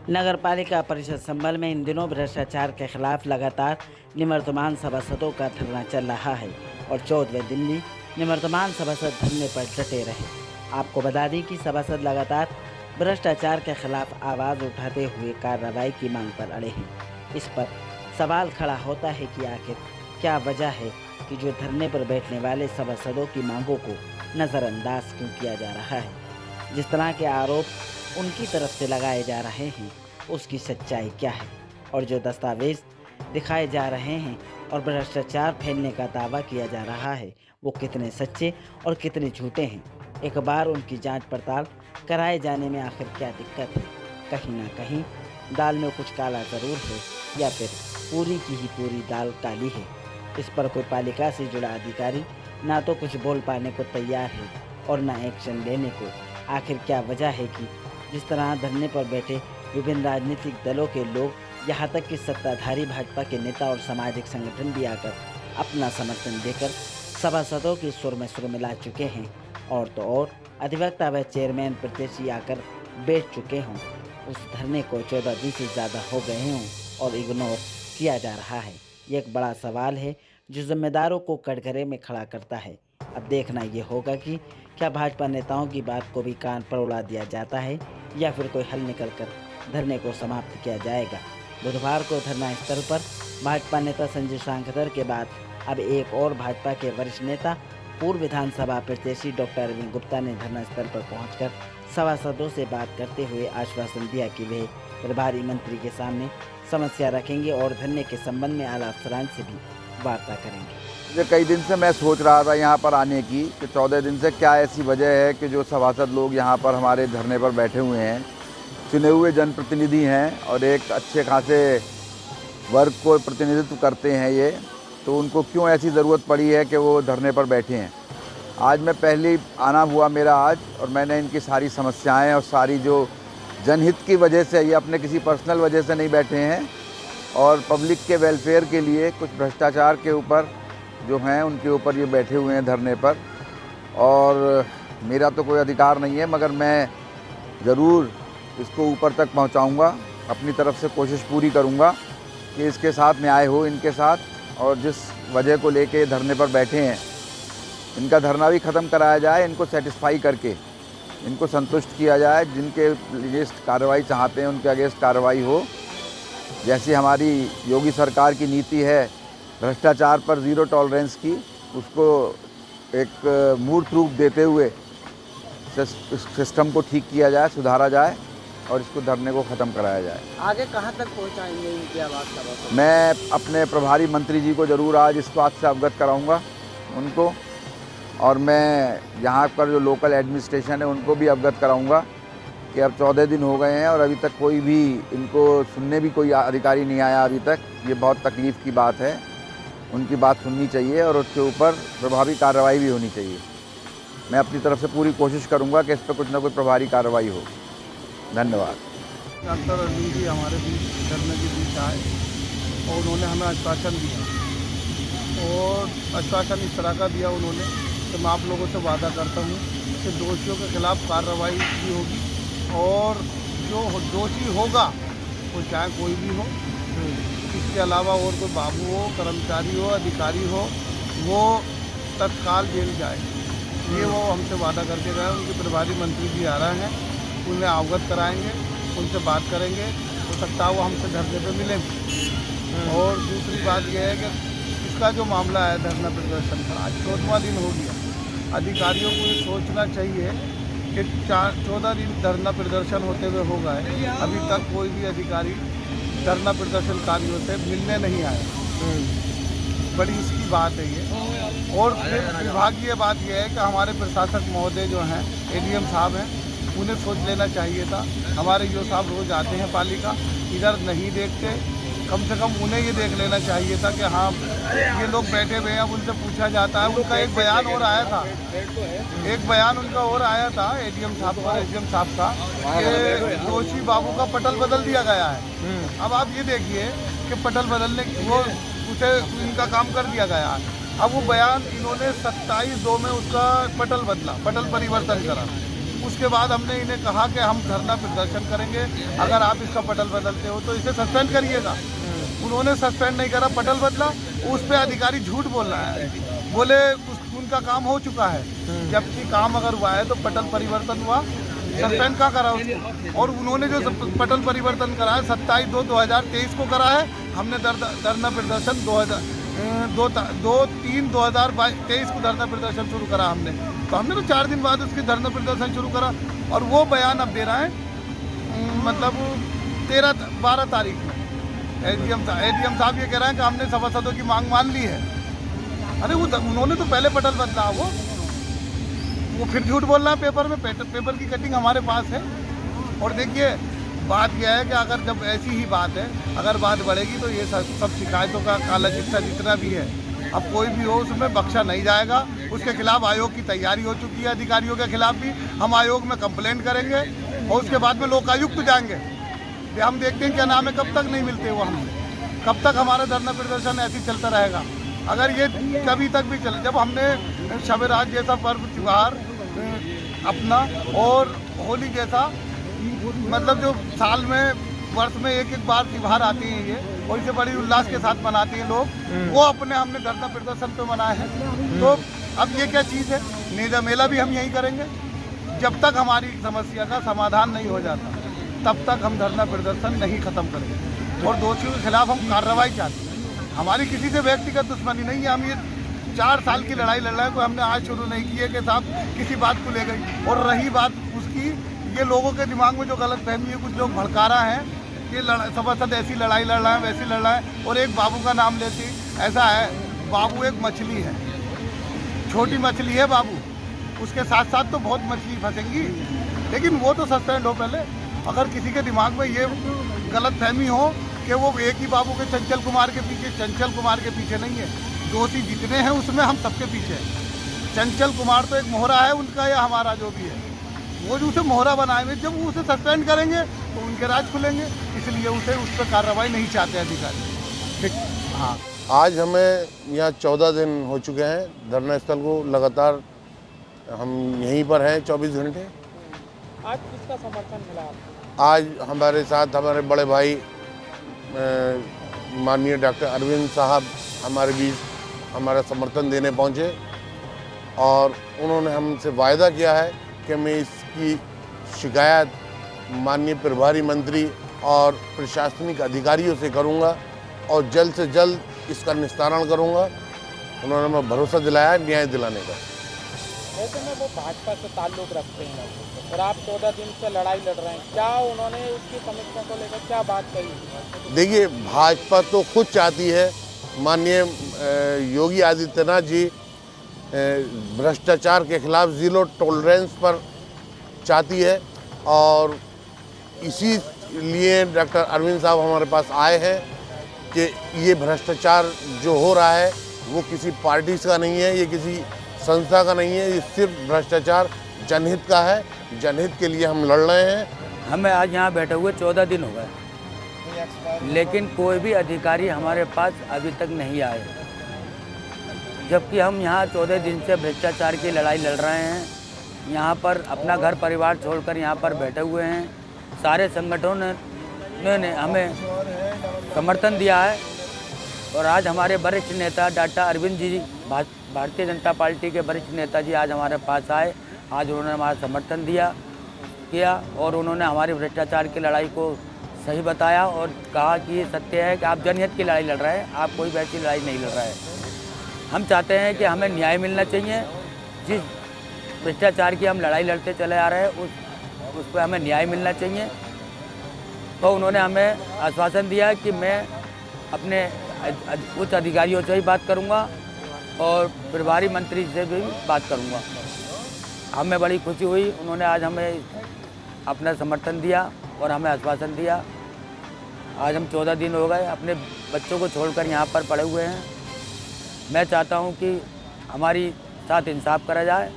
नगर पालिका परिषद संबल में इन दिनों भ्रष्टाचार के खिलाफ लगातार निवर्तमान सभासदों का धरना चल रहा है और 14वें दिन भी निवर्तमान सभासद धरने पर डटे रहे। आपको बता दें कि सभासद लगातार भ्रष्टाचार के खिलाफ आवाज़ उठाते हुए कार्रवाई की मांग पर अड़े हैं। इस पर सवाल खड़ा होता है कि आखिर क्या वजह है कि जो धरने पर बैठने वाले सभासदों की मांगों को नज़रअंदाज क्यों किया जा रहा है। जिस तरह के आरोप उनकी तरफ से लगाए जा रहे हैं उसकी सच्चाई क्या है और जो दस्तावेज दिखाए जा रहे हैं और भ्रष्टाचार फैलने का दावा किया जा रहा है वो कितने सच्चे और कितने झूठे हैं। एक बार उनकी जांच पड़ताल कराए जाने में आखिर क्या दिक्कत है। कहीं ना कहीं दाल में कुछ काला ज़रूर है या फिर पूरी की ही पूरी दाल काली है। इस पर कोई पालिका से जुड़ा अधिकारी ना तो कुछ बोल पाने को तैयार है और ना एक्शन लेने को। आखिर क्या वजह है कि जिस तरह धरने पर बैठे विभिन्न राजनीतिक दलों के लोग यहाँ तक कि सत्ताधारी भाजपा के नेता और सामाजिक संगठन भी आकर अपना समर्थन देकर सभासदों के सुर में सुर मिला चुके हैं और तो और अधिवक्ता व चेयरमैन प्रत्याशी आकर बैठ चुके हों। उस धरने को 14 दिन से ज़्यादा हो गए हों और इग्नोर किया जा रहा है। ये एक बड़ा सवाल है जो जिम्मेदारों को कटघरे में खड़ा करता है। अब देखना ये होगा कि क्या भाजपा नेताओं की बात को भी कान पर उड़ा दिया जाता है या फिर कोई हल निकल कर धरने को समाप्त किया जाएगा। बुधवार को धरना स्थल पर भाजपा नेता संजय सांखदर के बाद अब एक और भाजपा के वरिष्ठ नेता पूर्व विधानसभा प्रत्याशी डॉक्टर अरविंद गुप्ता ने धरना स्थल पर पहुंचकर सभासदों से बात करते हुए आश्वासन दिया कि वे प्रभारी मंत्री के सामने समस्या रखेंगे और धरने के संबंध में आला अफसरान से भी वार्ता करेंगे। कई दिन से मैं सोच रहा था यहाँ पर आने की कि 14 दिन से क्या ऐसी वजह है कि जो सभासद लोग यहाँ पर हमारे धरने पर बैठे हुए हैं, चुने हुए जनप्रतिनिधि हैं और एक अच्छे खासे वर्ग को प्रतिनिधित्व करते हैं ये, तो उनको क्यों ऐसी ज़रूरत पड़ी है कि वो धरने पर बैठे हैं। आज मैं पहली आना हुआ मेरा आज, और मैंने इनकी सारी समस्याएं और सारी जो जनहित की वजह से, ये अपने किसी पर्सनल वजह से नहीं बैठे हैं और पब्लिक के वेलफेयर के लिए कुछ भ्रष्टाचार के ऊपर जो हैं उनके ऊपर ये बैठे हुए हैं धरने पर। और मेरा तो कोई अधिकार नहीं है, मगर मैं ज़रूर इसको ऊपर तक पहुंचाऊंगा, अपनी तरफ से कोशिश पूरी करूंगा कि इसके साथ न्याय हो इनके साथ, और जिस वजह को लेके धरने पर बैठे हैं इनका धरना भी ख़त्म कराया जाए, इनको सेटिस्फाई करके इनको संतुष्ट किया जाए। जिनके अगेंस्ट कार्रवाई चाहते हैं उनके अगेंस्ट कार्रवाई हो। जैसी हमारी योगी सरकार की नीति है भ्रष्टाचार पर ज़ीरो टॉलरेंस की, उसको एक मूर्त रूप देते हुए सिस्टम को ठीक किया जाए, सुधारा जाए और इसको धरने को ख़त्म कराया जाए। आगे कहाँ तक पहुँचाएंगे इनकी आवाज़? मैं अपने प्रभारी मंत्री जी को ज़रूर आज इस बात से अवगत कराऊंगा उनको, और मैं यहाँ पर जो लोकल एडमिनिस्ट्रेशन है उनको भी अवगत कराऊंगा कि अब 14 दिन हो गए हैं और अभी तक कोई भी इनको सुनने भी कोई अधिकारी नहीं आया अभी तक। ये बहुत तकलीफ़ की बात है, उनकी बात सुननी चाहिए और उसके ऊपर प्रभावी कार्रवाई भी होनी चाहिए। मैं अपनी तरफ से पूरी कोशिश करूंगा कि इस पर कुछ ना कुछ प्रभावी कार्रवाई हो। धन्यवाद। डॉक्टर अरविंद जी हमारे बीच धरने के बीच आए और उन्होंने हमें आश्वासन दिया, और आश्वासन इस तरह का दिया उन्होंने कि मैं आप लोगों से वादा करता हूँ कि दोषियों के खिलाफ कार्रवाई भी होगी, और जो दोषी होगा वो चाहे कोई भी हो, इसके अलावा और कोई बाबू हो, कर्मचारी हो, अधिकारी हो, वो तत्काल जेल जाए। ये वो हमसे वादा करके गए। उनके प्रभारी मंत्री जी आ रहे हैं, उन्हें अवगत कराएंगे, उनसे बात करेंगे, हो सकता है वो हमसे धरने पे मिलेंगे। और दूसरी बात यह है कि इसका जो मामला है धरना प्रदर्शन का, आज 14वां दिन हो गया। अधिकारियों को ये सोचना चाहिए कि 14 दिन धरना प्रदर्शन होते हुए हो गए, अभी तक कोई भी अधिकारी धरना प्रदर्शनकारियों से मिलने नहीं आया। बड़ी इसकी बात है ये। और फिर विभागीय बात यह है कि हमारे प्रशासक महोदय जो हैं, एडीएम साहब हैं, उन्हें सोच लेना चाहिए था। हमारे यो साहब रोज आते हैं पालिका, इधर नहीं देखते, कम से कम उन्हें ये देख लेना चाहिए था कि हाँ ये लोग बैठे हुए हैं, अब उनसे पूछा जाता है। उनका एक बयान और आया था, एक बयान उनका और आया था एडीएम साहब का कि दोषी बाबू का पटल बदल दिया गया है। अब आप ये देखिए कि पटल बदलने वो उसे इनका काम कर दिया गया है। अब वो बयान इन्होंने 27/2 में उसका पटल बदला, पटल परिवर्तन करा, उसके बाद हमने इन्हें कहा कि हम धरना प्रदर्शन करेंगे, अगर आप इसका पटल बदलते हो तो इसे सस्पेंड करिएगा। उन्होंने सस्पेंड नहीं करा, पटल बदला। उस पर अधिकारी झूठ बोल रहा है, बोले उनका काम हो चुका है, जबकि काम अगर हुआ है तो पटल परिवर्तन हुआ, सस्पेंड का करा उसको। और उन्होंने जो पटल परिवर्तन करा है 27/2/2023 को करा है। हमने धरना प्रदर्शन 2/3/2023 को धरना प्रदर्शन शुरू करा हमने, तो हमने तो 4 दिन बाद उसकी धरना प्रदर्शन शुरू करा। और वो बयान अब दे रहा है मतलब 12 तारीख में एडीएम साहब ये कह रहे हैं कि हमने सभासदों की मांग मान ली है। अरे वो उन्होंने तो पहले पटल बदला, वो फिर झूठ बोल रहा है पेपर में। पेपर की कटिंग हमारे पास है। और देखिए बात यह है कि अगर जब ऐसी ही बात है, अगर बात बढ़ेगी तो ये सब शिकायतों का काला चिट्ठा जितना भी है, अब कोई भी हो उसमें बख्शा नहीं जाएगा। उसके खिलाफ आयोग की तैयारी हो चुकी है, अधिकारियों के खिलाफ भी हम आयोग में कंप्लेंट करेंगे और उसके बाद में लोकायुक्त जाएंगे। हम देखते हैं क्या नाम है, कब तक नहीं मिलते वो हमें, कब तक हमारा धरना प्रदर्शन ऐसे ही चलता रहेगा। अगर ये कभी तक भी चले, जब हमने शब-ए-रात जैसा पर्व त्योहार अपना और होली जैसा मतलब जो साल में वर्ष में एक बार त्योहार आते हैं ये, और इसे बड़ी उल्लास के साथ मनाते हैं लोग, वो अपने हमने धरना प्रदर्शन पे मनाए हैं। तो अब ये क्या चीज़ है, नेजा मेला भी हम यही करेंगे। जब तक हमारी समस्या का समाधान नहीं हो जाता तब तक हम धरना प्रदर्शन नहीं खत्म करेंगे। और दोषियों के खिलाफ हम कार्रवाई चाहते हैं। हमारी किसी से व्यक्तिगत दुश्मनी नहीं है। हम ये 4 साल की लड़ाई लड़ रहे हैं, कोई हमने आज शुरू नहीं की है कि साहब किसी बात को ले गई। और रही बात उसकी, ये लोगों के दिमाग में जो गलत फहमी है, कुछ लोग भड़का रहा है कि सभासद ऐसी लड़ाई लड़ रहा है, वैसी लड़ रहा है। और एक बाबू का नाम लेती, ऐसा है बाबू एक मछली है, छोटी मछली है बाबू, उसके साथ साथ तो बहुत मछली फंसेंगी, लेकिन वो तो सस्पेंड हो पहले। अगर किसी के दिमाग में ये गलत फहमी हो कि वो एक ही बाबू के चंचल कुमार के पीछे नहीं है, दोषी जितने हैं उसमें हम सबके पीछे हैं। चंचल कुमार तो एक मोहरा है उनका या हमारा जो भी है, वो जो उसे मोहरा बनाए हुए, जब उसे सस्पेंड करेंगे तो उनके राज खुलेंगे, इसलिए उसे उस पर कार्रवाई नहीं चाहते अधिकारी। ठीक, हाँ। आज हमें यहाँ 14 दिन हो चुके हैं धरना स्थल को, लगातार हम यहीं पर हैं 24 घंटे। आज किसका समर्थन मिला आपको? आज हमारे साथ हमारे बड़े भाई माननीय डॉक्टर अरविंद साहब हमारे बीच हमारा समर्थन देने पहुँचे, और उन्होंने हमसे वायदा किया है कि मैं इसकी शिकायत माननीय प्रभारी मंत्री और प्रशासनिक अधिकारियों से करूंगा और जल्द से जल्द इसका निस्तारण करूंगा। उन्होंने हमें भरोसा दिलाया न्याय दिलाने का। वैसे में वो भाजपा से ताल्लुक रखते हैं और आप 14 दिन से लड़ाई लड़ रहे हैं, क्या उन्होंने इसकी समस्या को लेकर क्या बात कही? देखिए, भाजपा तो खुद चाहती है, माननीय योगी आदित्यनाथ जी भ्रष्टाचार के खिलाफ ज़ीरो टॉलरेंस पर चाहती है, और इसी लिए डॉक्टर अरविंद साहब हमारे पास आए हैं कि ये भ्रष्टाचार जो हो रहा है वो किसी पार्टी का नहीं है, ये किसी संस्था का नहीं है, ये सिर्फ भ्रष्टाचार जनहित का है। जनहित के लिए हम लड़ रहे हैं। हमें आज यहाँ बैठे हुए 14 दिन हो गए, लेकिन कोई भी अधिकारी हमारे पास अभी तक नहीं आए, जबकि हम यहाँ 14 दिन से भ्रष्टाचार की लड़ाई लड़ रहे हैं। यहाँ पर अपना घर परिवार छोड़कर यहाँ पर बैठे हुए हैं। सारे संगठनों ने हमें समर्थन दिया है, और आज हमारे वरिष्ठ नेता डॉक्टर अरविंद जी, भारतीय जनता पार्टी के वरिष्ठ नेता जी आज हमारे पास आए। आज उन्होंने हमारा समर्थन किया और उन्होंने हमारी भ्रष्टाचार की लड़ाई को सही बताया और कहा कि ये सत्य है कि आप जनहित की लड़ाई लड़ रहे हैं, आप कोई वैसी लड़ाई नहीं लड़ रहे हैं। हम चाहते हैं कि हमें न्याय मिलना चाहिए। जिस भ्रष्टाचार की हम लड़ाई लड़ते चले आ रहे हैं उस पर हमें न्याय मिलना चाहिए। तो उन्होंने हमें आश्वासन दिया कि मैं अपने उच्च अधिकारियों से ही बात करूंगा और प्रभारी मंत्री से भी बात करूंगा। हमें बड़ी खुशी हुई, उन्होंने आज हमें अपना समर्थन दिया और हमें आश्वासन दिया। आज हम 14 दिन हो गए अपने बच्चों को छोड़कर यहाँ पर पड़े हुए हैं। मैं चाहता हूँ कि हमारी साथ इंसाफ करा जाए